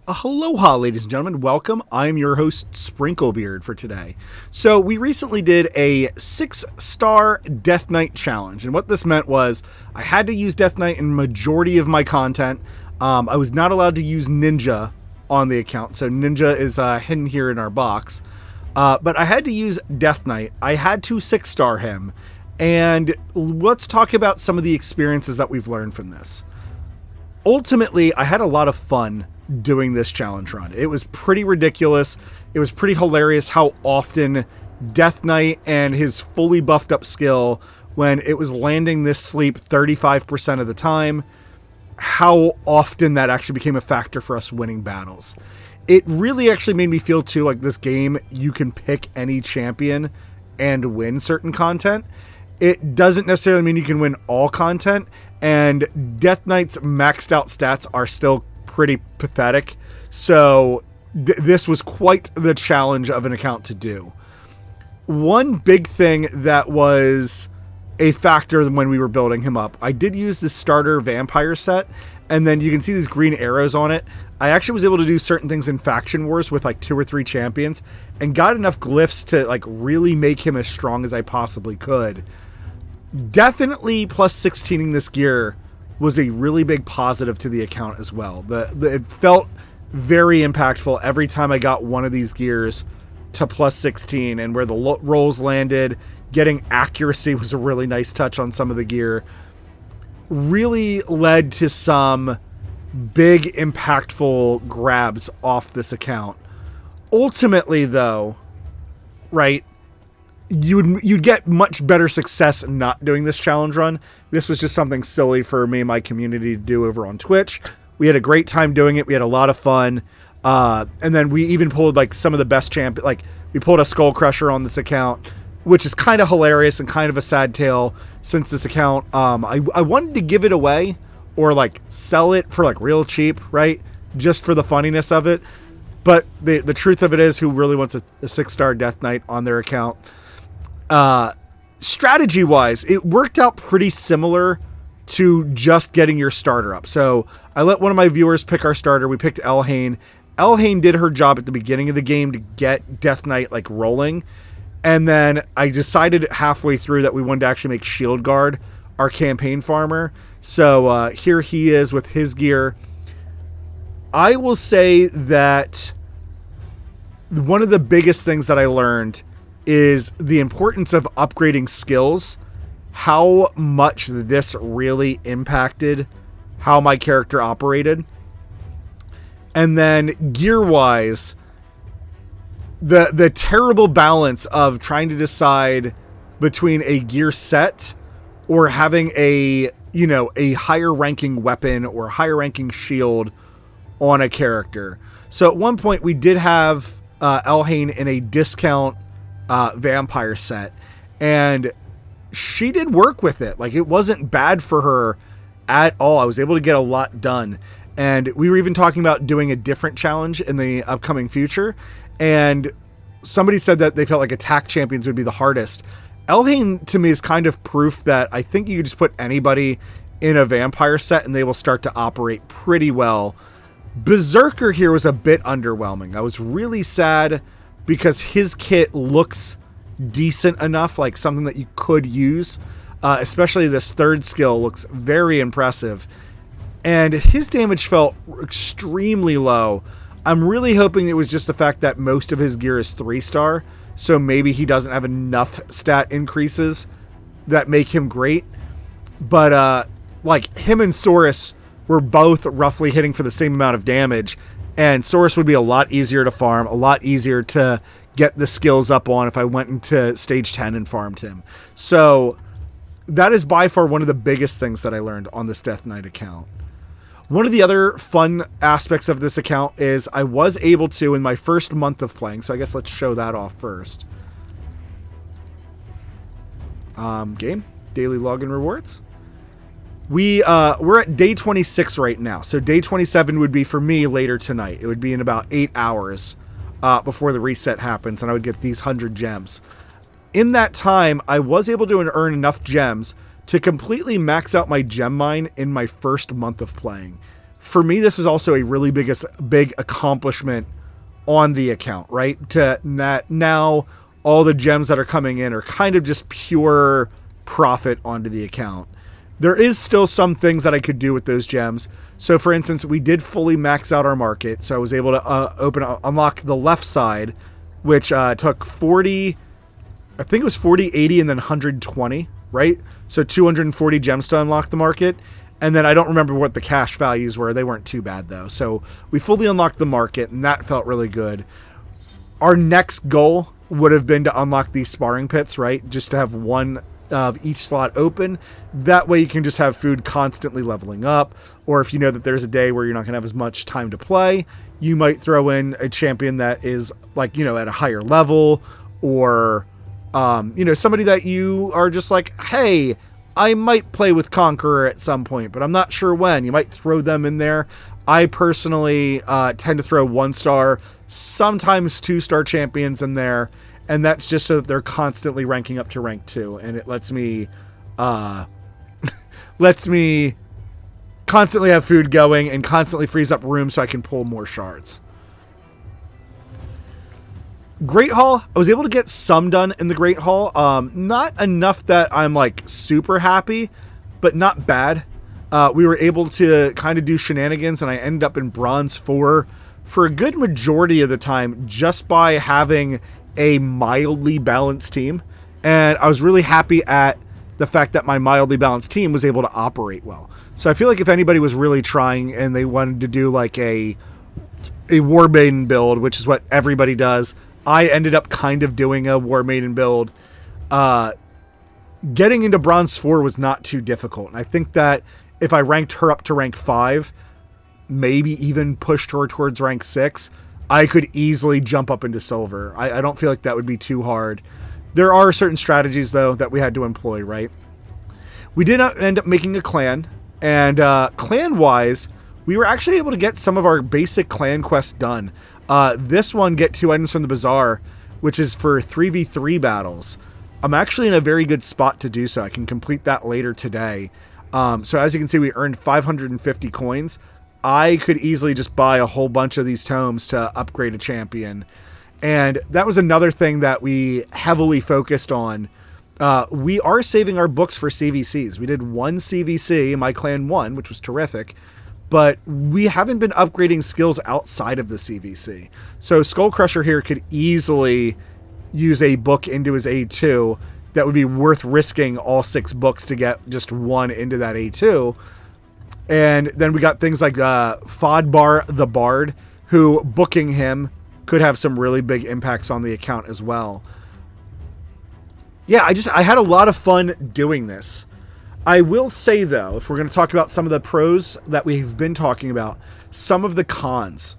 Aloha, ladies and gentlemen. Welcome. I'm your host, SprinkleBeard, for today. So we recently did a 6-star DeathKnight challenge, and what this meant was I had to use DeathKnight in majority of my content. I was not allowed to use Ninja on the account, so Ninja is hidden here in our box. But I had to use DeathKnight. I had to 6-star him, and let's talk about some of the experiences that we've learned from this. Ultimately, I had a lot of fun doing this challenge run. It was pretty ridiculous. It was pretty hilarious how often DeathKnight and his fully buffed up skill, when it was landing this sleep 35% of the time, how often that actually became a factor for us winning battles. It really actually made me feel too like this game, you can pick any champion and win certain content. It doesn't necessarily mean you can win all content, and DeathKnight's maxed out stats are still pretty pathetic. So this was quite the challenge of an account to do. One big thing that was a factor when we were building him up, I did use the starter vampire set, and then you can see these green arrows on it. I actually was able to do certain things in faction wars with like 2 or 3 champions and got enough glyphs to like really make him as strong as I possibly could. Definitely plus 16ing this gear was a really big positive to the account as well. It felt very impactful every time I got one of these gears to plus 16, and where the rolls landed, getting accuracy was a really nice touch on some of the gear. Really led to some big impactful grabs off this account. Ultimately though, right, you'd get much better success not doing this challenge run. This was just something silly for me and my community to do over on Twitch. We had a great time doing it. We had a lot of fun. And then we even pulled like some of the best champions. Like we pulled a Skull Crusher on this account, which is kind of hilarious and kind of a sad tale since this account. I wanted to give it away or like sell it for like real cheap, right? Just for the funniness of it. But the truth of it is, who really wants a 6-star DeathKnight on their account? Strategy wise, it worked out pretty similar to just getting your starter up. So I let one of my viewers pick our starter. We picked Elhain. Elhain did her job at the beginning of the game to get DeathKnight like rolling. And then I decided halfway through that we wanted to actually make Shield Guard our campaign farmer. So here he is with his gear. I will say that one of the biggest things that I learned is the importance of upgrading skills, how much this really impacted how my character operated. And then gear-wise, the terrible balance of trying to decide between a gear set or having a higher ranking weapon or higher ranking shield on a character. So at one point we did have Elhain in a discount vampire set, and she did work with it. Like, it wasn't bad for her at all. I was able to get a lot done, and we were even talking about doing a different challenge in the upcoming future, and somebody said that they felt like attack champions would be the hardest. Elhain to me is kind of proof that I think you could just put anybody in a vampire set and they will start to operate pretty well. Berserker here was a bit underwhelming. I was really sad because his kit looks decent enough, like something that you could use. Especially this third skill looks very impressive. And his damage felt extremely low. I'm really hoping it was just the fact that most of his gear is 3-star, so maybe he doesn't have enough stat increases that make him great. But like him and Saurus were both roughly hitting for the same amount of damage, and Saurus would be a lot easier to farm, a lot easier to get the skills up on if I went into stage 10 and farmed him. So that is by far one of the biggest things that I learned on this DeathKnight account. One of the other fun aspects of this account is I was able to, in my first month of playing, so I guess let's show that off first. Game, daily login rewards. We're at day 26 right now. So day 27 would be for me later tonight. It would be in about 8 hours before the reset happens, and I would get these 100 gems. In that time, I was able to earn enough gems to completely max out my gem mine in my first month of playing. for me, this was also a really big accomplishment on the account, right? To now all the gems that are coming in are kind of just pure profit onto the account. There is still some things that I could do with those gems. So for instance, we did fully max out our market. So I was able to unlock the left side, which took 40, I think it was 40, 80, and then 120, right? So 240 gems to unlock the market. And then I don't remember what the cash values were. They weren't too bad though. So we fully unlocked the market and that felt really good. Our next goal would have been to unlock these sparring pits, right? Just to have one of each slot open. That way you can just have food constantly leveling up. Or if you know that there's a day where you're not going to have as much time to play, you might throw in a champion that is like, you know, at a higher level, or, you know, somebody that you are just like, hey, I might play with Conqueror at some point, but I'm not sure when. You might throw them in there. I personally tend to throw 1-star, sometimes 2-star champions in there. And that's just so that they're constantly ranking up to rank 2. And it lets me constantly have food going and constantly frees up room so I can pull more shards. Great Hall, I was able to get some done in the Great Hall. Not enough that I'm like super happy, but not bad. We were able to kind of do shenanigans and I ended up in Bronze 4 for a good majority of the time just by having a mildly balanced team. And I was really happy at the fact that my mildly balanced team was able to operate well. So I feel like if anybody was really trying and they wanted to do like a War Maiden build, which is what everybody does, I ended up kind of doing a War Maiden build. Getting into Bronze 4 was not too difficult. And I think that if I ranked her up to rank 5, maybe even pushed her towards rank 6, I could easily jump up into Silver. I don't feel like that would be too hard. There are certain strategies, though, that we had to employ, right? We did not end up making a clan. And clan-wise, we were actually able to get some of our basic clan quests done. This one, get 2 items from the bazaar, which is for 3v3 battles. I'm actually in a very good spot to do so. I can complete that later today. So as you can see, we earned 550 coins. I could easily just buy a whole bunch of these tomes to upgrade a champion. And that was another thing that we heavily focused on. We are saving our books for CVCs. We did 1 CVC, my clan won, which was terrific. But we haven't been upgrading skills outside of the CVC. So Skull Crusher here could easily use a book into his A2. That would be worth risking all 6 books to get just 1 into that A2. And then we got things like Fodbar the Bard, who booking him could have some really big impacts on the account as well. Yeah, I had a lot of fun doing this. I will say, though, if we're going to talk about some of the pros that we've been talking about, some of the cons.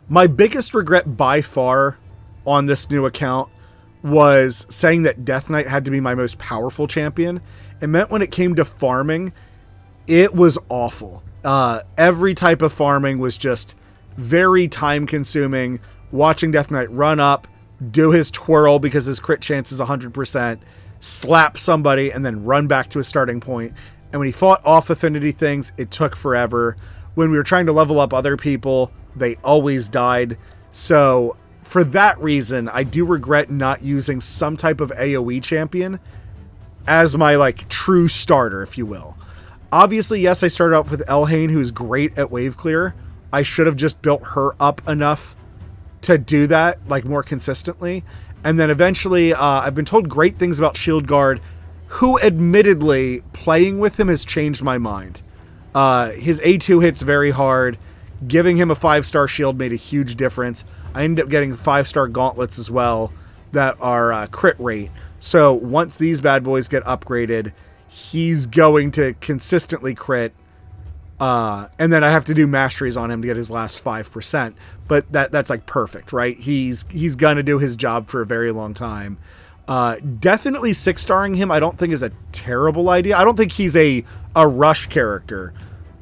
My biggest regret by far on this new account was saying that DeathKnight had to be my most powerful champion. It meant when it came to farming, it was awful. Every type of farming was just very time consuming. Watching DeathKnight run up, do his twirl because his crit chance is 100%, slap somebody, and then run back to his starting point. And when he fought off affinity things, it took forever. When we were trying to level up other people, they always died. So for that reason, I do regret not using some type of AoE champion as my like true starter, if you will. Obviously, yes, I started out with Elhain, who's great at wave clear. I should have just built her up enough to do that, like, more consistently. And then eventually, I've been told great things about Shield Guard, who admittedly, playing with him has changed my mind. His A2 hits very hard. Giving him a 5-star shield made a huge difference. I ended up getting 5-star gauntlets as well that are crit rate. So once these bad boys get upgraded, he's going to consistently crit. And then I have to do masteries on him to get his last 5%. But that's like perfect, right? He's going to do his job for a very long time. Definitely 6-starring him I don't think is a terrible idea. I don't think he's a rush character.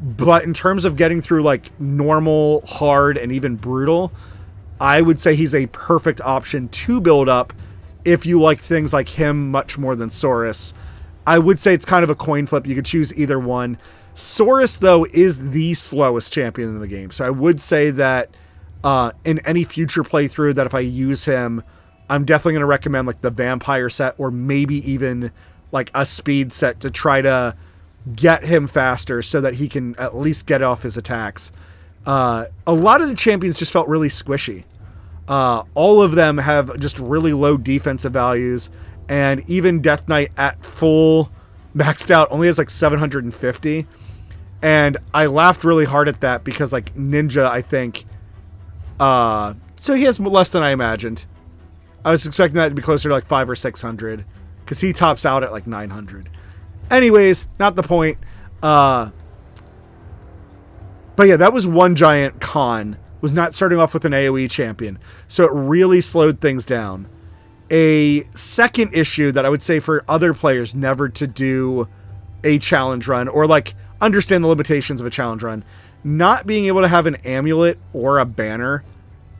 But in terms of getting through like normal, hard, and even brutal, I would say he's a perfect option to build up if you like things like him much more than Saurus. I would say it's kind of a coin flip. You could choose either one. Saurus, though, is the slowest champion in the game. So I would say that in any future playthrough that if I use him, I'm definitely going to recommend like the vampire set or maybe even like a speed set to try to get him faster so that he can at least get off his attacks. A lot of the champions just felt really squishy. All of them have just really low defensive values, and even DeathKnight at full maxed out only has like 750. And I laughed really hard at that because like Ninja, I think, so he has less than I imagined. I was expecting that to be closer to like 500 or 600 because he tops out at like 900. Anyways, not the point. But yeah, that was one giant con, was not starting off with an AoE champion. So it really slowed things down. A second issue that I would say for other players never to do a challenge run or like understand the limitations of a challenge run, not being able to have an amulet or a banner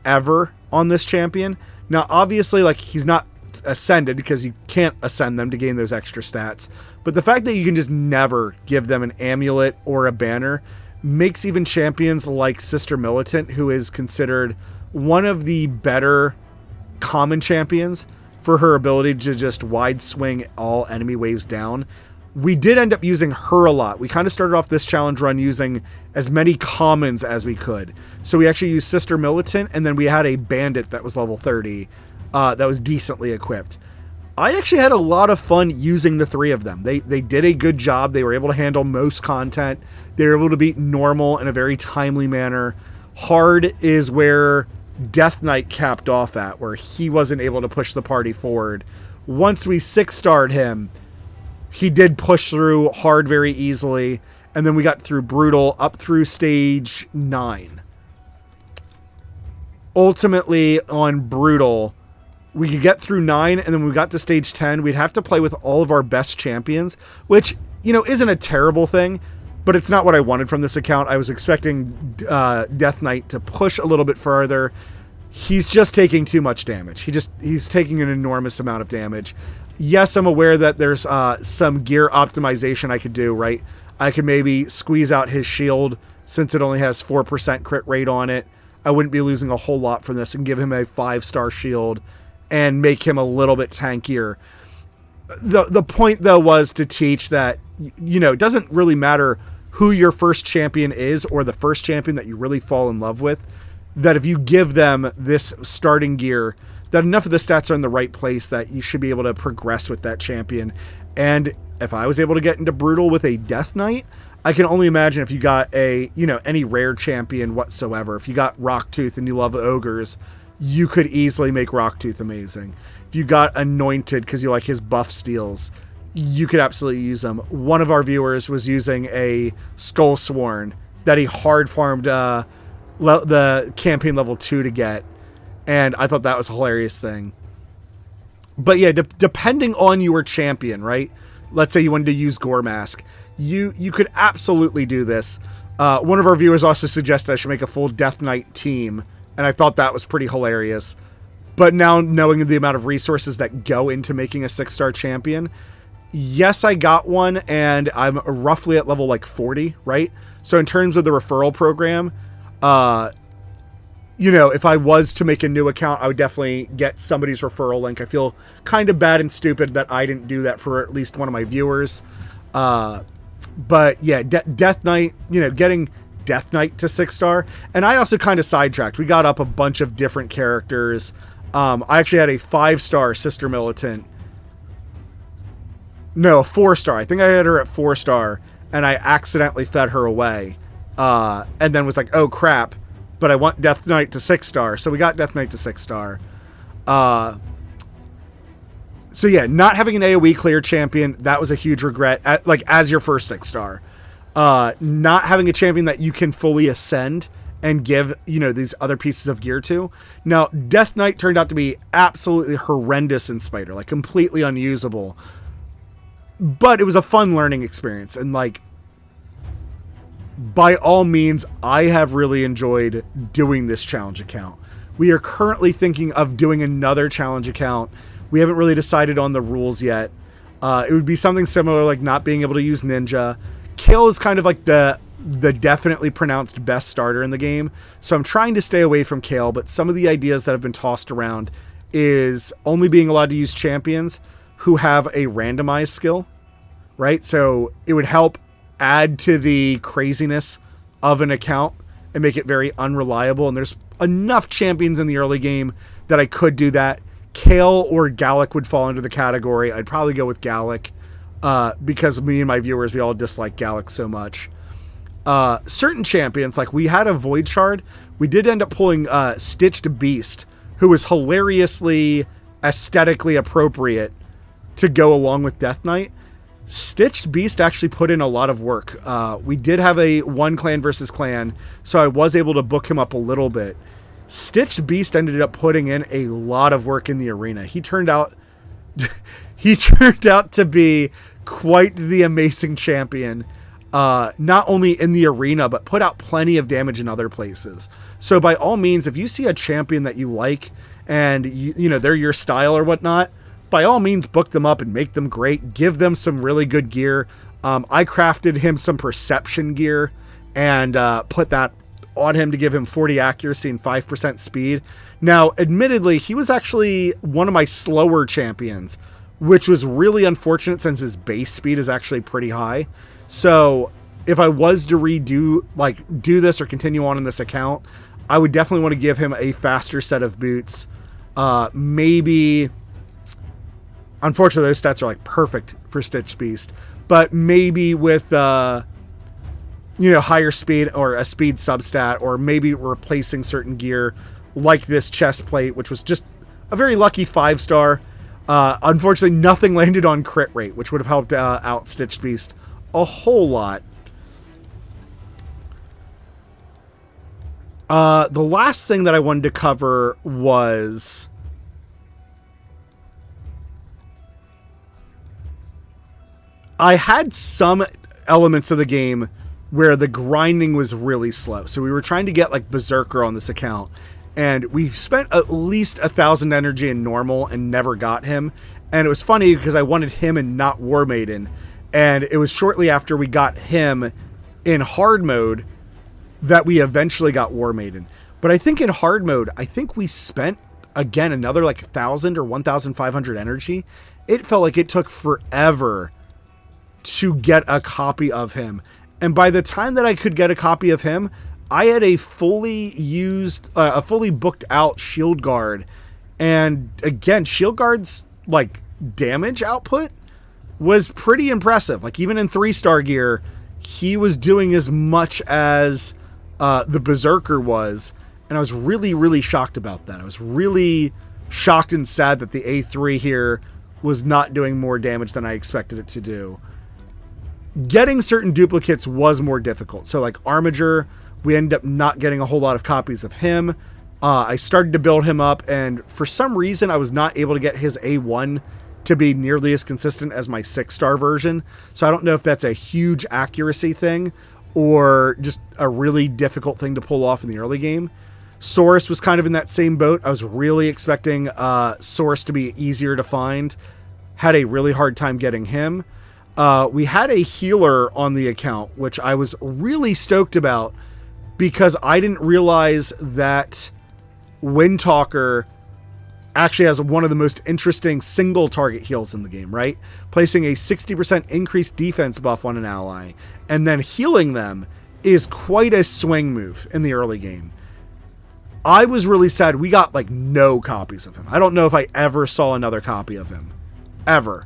ever on this champion. Now, obviously, like he's not ascended because you can't ascend them to gain those extra stats. But the fact that you can just never give them an amulet or a banner makes even champions like Sister Militant, who is considered one of the better common champions for her ability to just wide swing all enemy waves down. We did end up using her a lot. We kind of started off this challenge run using as many commons as we could. So we actually used Sister Militant, and then we had a bandit that was level 30 that was decently equipped. I actually had a lot of fun using the three of them. They did a good job. They were able to handle most content. They were able to beat normal in a very timely manner. Hard is where DeathKnight capped off at, where he wasn't able to push the party forward. Once we 6-starred him, he did push through hard very easily, and then we got through brutal up through stage 9. Ultimately, on brutal, we could get through 9, and then when we got to stage 10, we'd have to play with all of our best champions, which, you know, isn't a terrible thing, but it's not what I wanted from this account. I was expecting DeathKnight to push a little bit further. He's just taking too much damage. He's taking an enormous amount of damage. Yes, I'm aware that there's some gear optimization I could do, right? I could maybe squeeze out his shield since it only has 4% crit rate on it. I wouldn't be losing a whole lot from this and give him a 5-star shield and make him a little bit tankier. The point, though, was to teach that, you know, it doesn't really matter who your first champion is or the first champion that you really fall in love with, that if you give them this starting gear, that enough of the stats are in the right place that you should be able to progress with that champion. And if I was able to get into brutal with a DeathKnight, I can only imagine if you got a, you know, any rare champion whatsoever. If you got Rocktooth and you love ogres, you could easily make Rocktooth amazing. If you got Anointed because you like his buff steals, you could absolutely use them. One of our viewers was using a Skullsworn that he hard farmed the campaign level 2 to get, and I thought that was a hilarious thing. But yeah, depending on your champion, right? Let's say you wanted to use Gore Mask, you could absolutely do this. One of our viewers also suggested I should make a full DeathKnight team, and I thought that was pretty hilarious. But now, knowing the amount of resources that go into making a 6-star champion, yes, I got one, and I'm roughly at level like 40, right? So in terms of the referral program, you know, if I was to make a new account, I would definitely get somebody's referral link. I feel kind of bad and stupid that I didn't do that for at least one of my viewers. But yeah, DeathKnight, you know, getting DeathKnight to 6-star. And I also kind of sidetracked. We got up a bunch of different characters. I actually had a 5-star Sister Militant. No, a 4-star. I think I had her at 4-star, and I accidentally fed her away. And then was like, oh crap, but I want DeathKnight to 6-star. So we got DeathKnight to 6-star. So yeah, not having an AoE clear champion, that was a huge regret, as your first 6-star. Not having a champion that you can fully ascend and give, you know, these other pieces of gear to. Now, DeathKnight turned out to be absolutely horrendous in Spider, like completely unusable. But it was a fun learning experience, and like, by all means, I have really enjoyed doing this challenge account. We are currently thinking of doing another challenge account. We haven't really decided on the rules yet. It would be something similar, like not being able to use Ninja, Kale is kind of like the definitely pronounced best starter in the game. So I'm trying to stay away from Kale, but some of the ideas that have been tossed around is only being allowed to use champions who have a randomized skill, right? So it would help add to the craziness of an account and make it very unreliable. And there's enough champions in the early game that I could do that. Kale or Gallic would fall into the category. I'd probably go with Gallic because me and my viewers, we all dislike Gallic so much. Certain champions, like we had a Void Shard. We did end up pulling Stitched Beast, who was hilariously aesthetically appropriate to go along with DeathKnight. Stitched Beast actually put in a lot of work. We did have a one clan versus clan, so I was able to book him up a little bit. Stitched Beast ended up putting in a lot of work in the arena. He turned out to be quite the amazing champion, not only in the arena, but put out plenty of damage in other places. So by all means, if you see a champion that you like and you know they're your style or whatnot, by all means, book them up and make them great. Give them some really good gear. I crafted him some perception gear and put that on him to give him 40 accuracy and 5% speed. Now, admittedly, he was actually one of my slower champions, which was really unfortunate since his base speed is actually pretty high. So if I was to do this or continue on in this account, I would definitely want to give him a faster set of boots. Maybe... Unfortunately, those stats are like perfect for Stitched Beast, but maybe with, higher speed or a speed substat, or maybe replacing certain gear like this chest plate, which was just a very lucky 5-star. Unfortunately, nothing landed on crit rate, which would have helped out Stitched Beast a whole lot. The last thing that I wanted to cover was... I had some elements of the game where the grinding was really slow. So we were trying to get like Berserker on this account, and we spent at least 1,000 energy in normal and never got him. And it was funny because I wanted him and not War Maiden. And it was shortly after we got him in hard mode that we eventually got War Maiden. But I think in hard mode, I think we spent again another like 1,000 or 1,500 energy. It felt like it took forever to get a copy of him. And by the time that I could get a copy of him, I had a fully booked out Shield Guard. And again, Shield Guard's like damage output was pretty impressive. Like even in 3-star gear, he was doing as much as the Berserker was. And I was really, really shocked about that. I was really shocked and sad that the A3 here was not doing more damage than I expected it to do. Getting certain duplicates was more difficult. So like Armiger, we ended up not getting a whole lot of copies of him. I started to build him up, and for some reason I was not able to get his A1 to be nearly as consistent as my 6-star version. So I don't know if that's a huge accuracy thing or just a really difficult thing to pull off in the early game. Saurus was kind of in that same boat. I was really expecting Saurus to be easier to find. Had a really hard time getting him. We had a healer on the account, which I was really stoked about because I didn't realize that Windtalker actually has one of the most interesting single target heals in the game, right? Placing a 60% increased defense buff on an ally and then healing them is quite a swing move in the early game. I was really sad we got like no copies of him. I don't know if I ever saw another copy of him. Ever.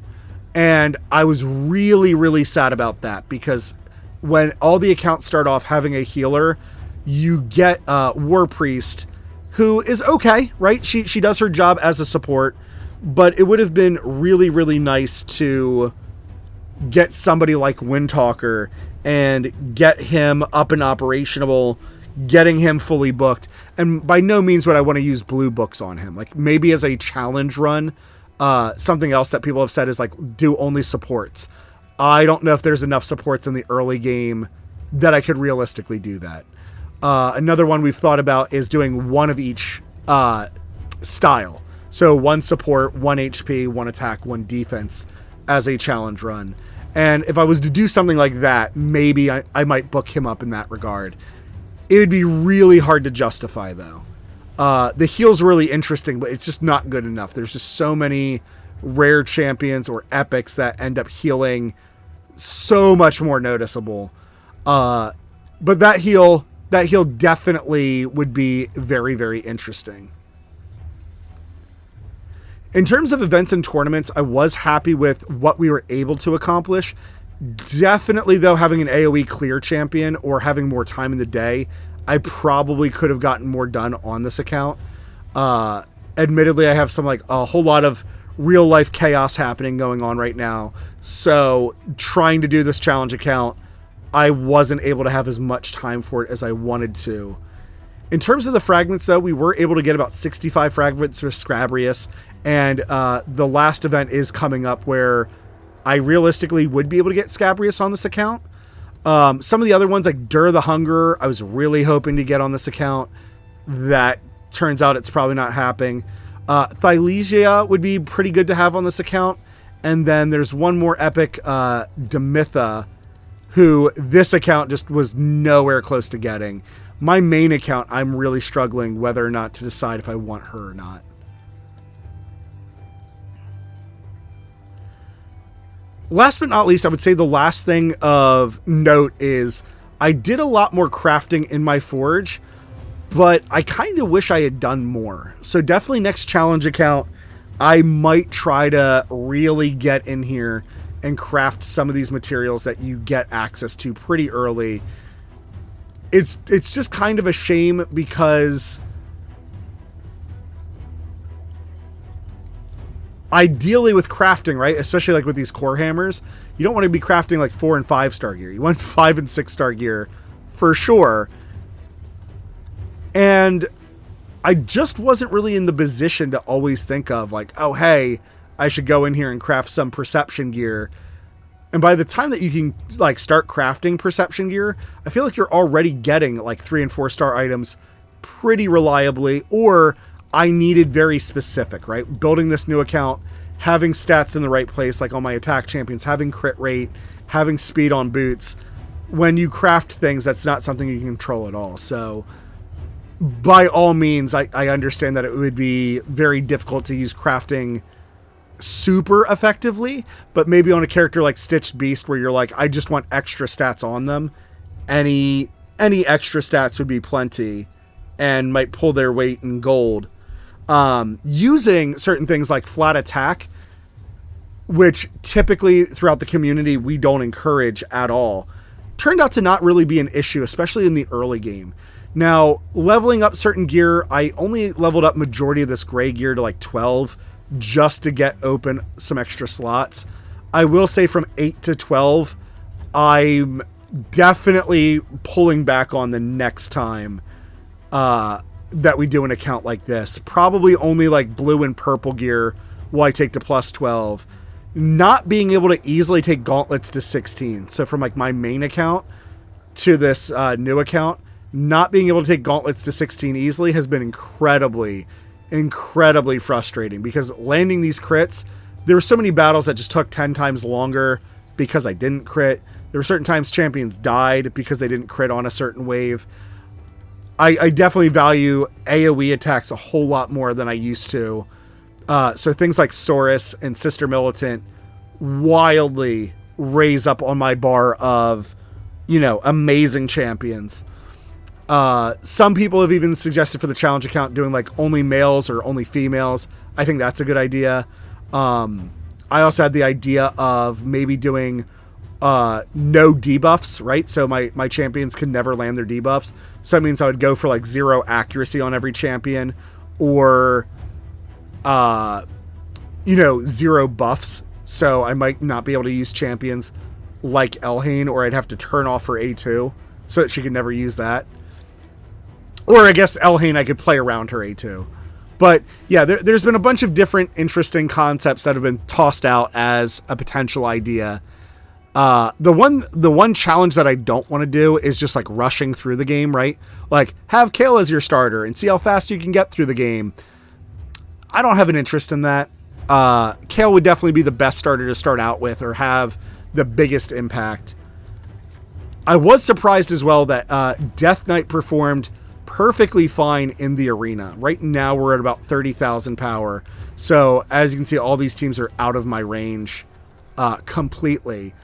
And I was really, really sad about that because when all the accounts start off having a healer, you get War Priest, who is okay, right? She does her job as a support, but it would have been really, really nice to get somebody like Windtalker and get him up and operational, getting him fully booked. And by no means would I want to use blue books on him. Like maybe as a challenge run. Something else that people have said is like do only supports. I don't know if there's enough supports in the early game that I could realistically do that. Another one we've thought about is doing one of each style. So one support, one HP, one attack, one defense as a challenge run. And if I was to do something like that, maybe I might book him up in that regard. It would be really hard to justify, though. The heal's really interesting, but it's just not good enough. There's just so many rare champions or epics that end up healing so much more noticeable. But that heal definitely would be very, very interesting. In terms of events and tournaments, I was happy with what we were able to accomplish. Definitely, though, having an AoE clear champion or having more time in the day, I probably could have gotten more done on this account. Admittedly, I have a whole lot of real life chaos happening going on right now. So trying to do this challenge account, I wasn't able to have as much time for it as I wanted to. In terms of the fragments, though, we were able to get about 65 fragments for Scabrius, and the last event is coming up where I realistically would be able to get Scabrius on this account. Some of the other ones, like Dur the Hungerer, I was really hoping to get on this account. That turns out it's probably not happening. Thylesia would be pretty good to have on this account. And then there's one more epic, Demitha, who this account just was nowhere close to getting. My main account, I'm really struggling whether or not to decide if I want her or not. Last but not least, I would say the last thing of note is I did a lot more crafting in my forge, but I kind of wish I had done more. So definitely next challenge account, I might try to really get in here and craft some of these materials that you get access to pretty early. It's just kind of a shame because ideally with crafting, right, especially like with these core hammers, you don't want to be crafting like 4 and 5 star gear. You want 5 and 6 star gear for sure. And I just wasn't really in the position to always think of like, oh, hey, I should go in here and craft some perception gear. And by the time that you can like start crafting perception gear, I feel like you're already getting like 3 and 4 star items pretty reliably, or I needed very specific, right? Building this new account, having stats in the right place, like all my attack champions, having crit rate, having speed on boots. When you craft things, that's not something you can control at all. So by all means, I understand that it would be very difficult to use crafting super effectively, but maybe on a character like Stitched Beast where you're like, I just want extra stats on them, any extra stats would be plenty and might pull their weight in gold. Using certain things like flat attack, which typically throughout the community we don't encourage at all, turned out to not really be an issue, especially in the early game. Now, leveling up certain gear, I only leveled up majority of this gray gear to like 12 just to get open some extra slots. I will say from 8 to 12, I'm definitely pulling back on the next time that we do an account like this. Probably only like blue and purple gear will I take to plus 12. Not being able to easily take gauntlets to 16. So from like my main account to this new account, not being able to take gauntlets to 16 easily has been incredibly frustrating, because landing these crits, there were so many battles that just took 10 times longer because I didn't crit. There were certain times champions died because they didn't crit on a certain wave. I definitely value AoE attacks a whole lot more than I used to. So things like Saurus and Sister Militant wildly raise up on my bar of, amazing champions. Some people have even suggested for the challenge account doing like only males or only females. I think that's a good idea. I also had the idea of maybe doing no debuffs, right? So my champions can never land their debuffs. So that means I would go for like 0 accuracy on every champion, or 0 buffs. So I might not be able to use champions like Elhain, or I'd have to turn off her A2 so that she could never use that. Or I guess Elhain, I could play around her A2. But yeah, there's been a bunch of different interesting concepts that have been tossed out as a potential idea. The one challenge that I don't want to do is just like rushing through the game, right? Like have Kale as your starter and see how fast you can get through the game. I don't have an interest in that. Kale would definitely be the best starter to start out with, or have the biggest impact. I was surprised as well that DeathKnight performed perfectly fine in the arena. Right now we're at about 30,000 power. So as you can see, all these teams are out of my range completely.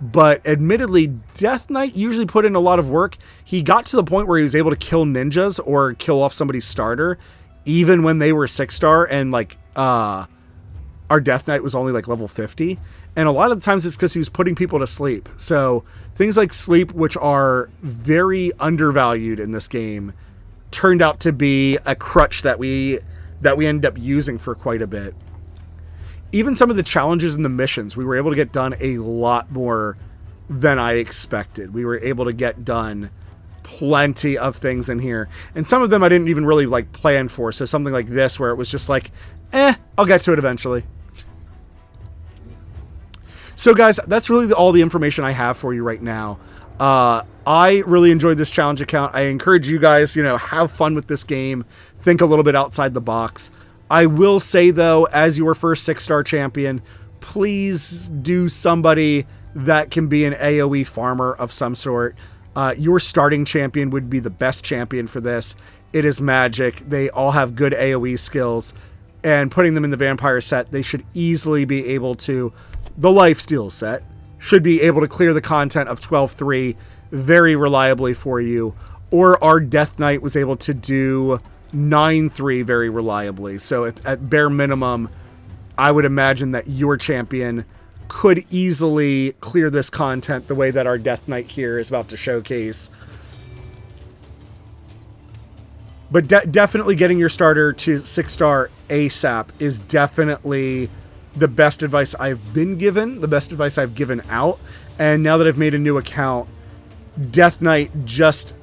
But admittedly, DeathKnight usually put in a lot of work. He got to the point where he was able to kill ninjas or kill off somebody's starter, even when they were 6-star, and like our DeathKnight was only like level 50. And a lot of the times it's because he was putting people to sleep. So things like sleep, which are very undervalued in this game, turned out to be a crutch that we ended up using for quite a bit. Even some of the challenges and the missions, we were able to get done a lot more than I expected. We were able to get done plenty of things in here. And some of them I didn't even really like plan for. So something like this, where it was just like, I'll get to it eventually. So guys, that's really all the information I have for you right now. I really enjoyed this challenge account. I encourage you guys, have fun with this game. Think a little bit outside the box. I will say, though, as your first 6-star champion, please do somebody that can be an AoE farmer of some sort. Your starting champion would be the best champion for this. It is magic. They all have good AoE skills. And putting them in the vampire set, they should easily be able to... The lifesteal set should be able to clear the content of 12-3 very reliably for you. Or our DeathKnight was able to do 9-3 very reliably. So at bare minimum, I would imagine that your champion could easily clear this content the way that our DeathKnight here is about to showcase. But definitely getting your starter to 6-star ASAP is definitely the best advice I've been given, the best advice I've given out. And now that I've made a new account, DeathKnight just...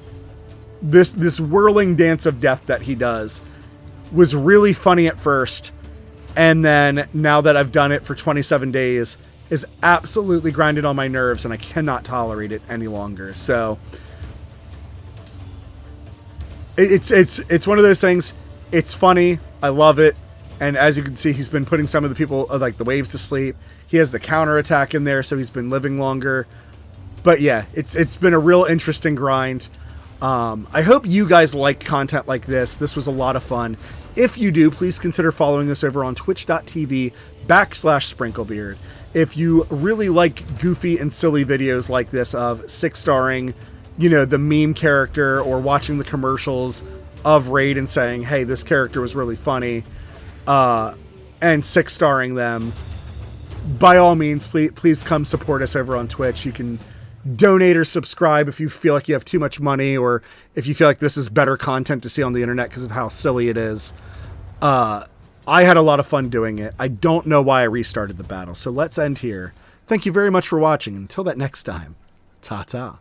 This whirling dance of death that he does was really funny at first. And then now that I've done it for 27 days, is absolutely grinded on my nerves, and I cannot tolerate it any longer. So it's one of those things. It's funny. I love it. And as you can see, he's been putting some of the people, like the waves, to sleep. He has the counter attack in there, so he's been living longer. But yeah, it's been a real interesting grind. I hope you guys like content like this. This was a lot of fun. If you do, please consider following us over on twitch.tv/SprinkleBeard. If you really like goofy and silly videos like this of 6-starring, the meme character, or watching the commercials of Raid and saying, hey, this character was really funny, and 6-starring them, by all means, please come support us over on Twitch. You can donate or subscribe if you feel like you have too much money, or if you feel like this is better content to see on the internet because of how silly it is. I had a lot of fun doing it. I don't know why I restarted the battle, so let's end here. Thank you very much for watching. Until that next time, ta-ta.